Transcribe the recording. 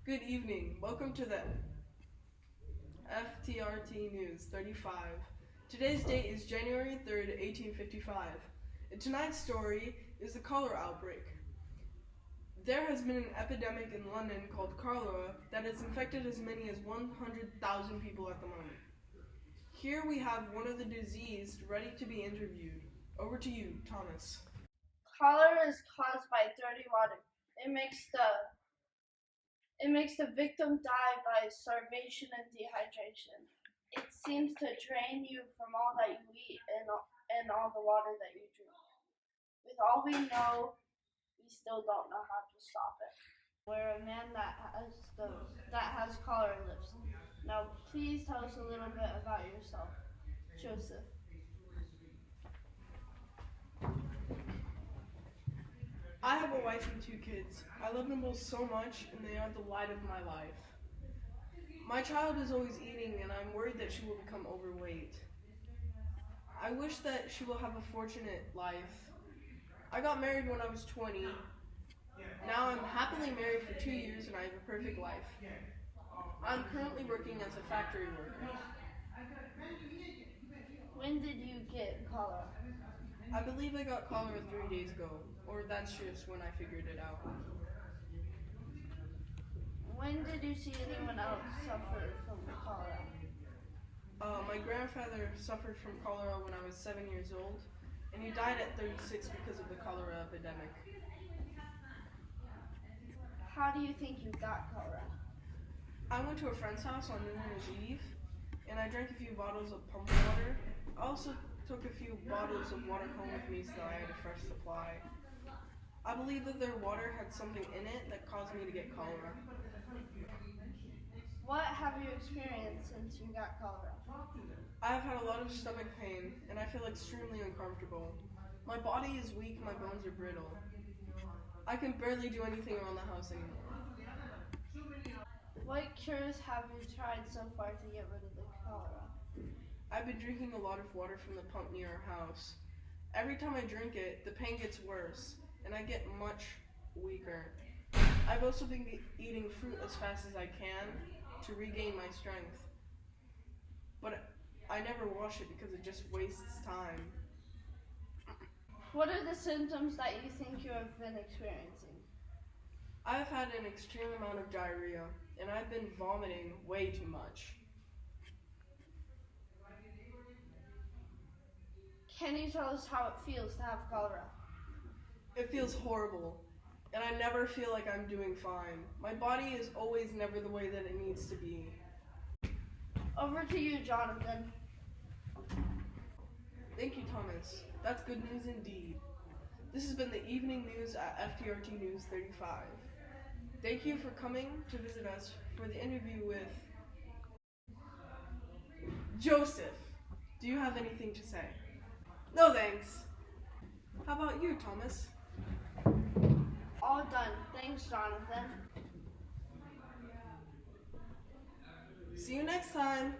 Good evening. Welcome to the FTRT News 35. Today's date is January 3rd, 1855. And tonight's story is the cholera outbreak. There has been an epidemic in London called cholera that has infected as many as 100,000 people at the moment. Here we have one of the diseased ready to be interviewed. Over to you, Thomas. Cholera is caused by dirty water. It makes the victim die by starvation and dehydration. It seems to drain you from all that you eat and all the water that you drink. With all we know, we still don't know how to stop it. Where a man that has cholera lives. Now, please tell us a little bit about yourself, Joseph. I have a wife and 2 kids. I love them both so much, and they are the light of my life. My child is always eating, and I'm worried that she will become overweight. I wish that she will have a fortunate life. I got married when I was 20. Now I'm happily married for 2 years, and I have a perfect life. I'm currently working as a factory worker. When did you get cholera? I believe I got cholera 3 days ago, or that's just when I figured it out. When did you see anyone else suffer from cholera? My grandfather suffered from cholera when I was 7 years old, and he died at 36 because of the cholera epidemic. How do you think you got cholera? I went to a friend's house on New Year's Eve, and I drank a few bottles of pump water. I also took a few bottles of water home with me so that I had a fresh supply. I believe that their water had something in it that caused me to get cholera. What have you experienced since you got cholera? I have had a lot of stomach pain, and I feel extremely uncomfortable. My body is weak, my bones are brittle. I can barely do anything around the house anymore. What cures have you tried so far to get rid of the cholera? I've been drinking a lot of water from the pump near our house. Every time I drink it, the pain gets worse, and I get much weaker. I've also been eating fruit as fast as I can to regain my strength. But I never wash it because it just wastes time. What are the symptoms that you think you have been experiencing? I've had an extreme amount of diarrhea, and I've been vomiting way too much. Can you tell us how it feels to have cholera? It feels horrible, and I never feel like I'm doing fine. My body is always never the way that it needs to be. Over to you, Jonathan. Thank you, Thomas. That's good news indeed. This has been the evening news at FTRT News 35. Thank you for coming to visit us for the interview with Joseph. Do you have anything to say? No thanks. How about you, Thomas? All done. Thanks, Jonathan. See you next time.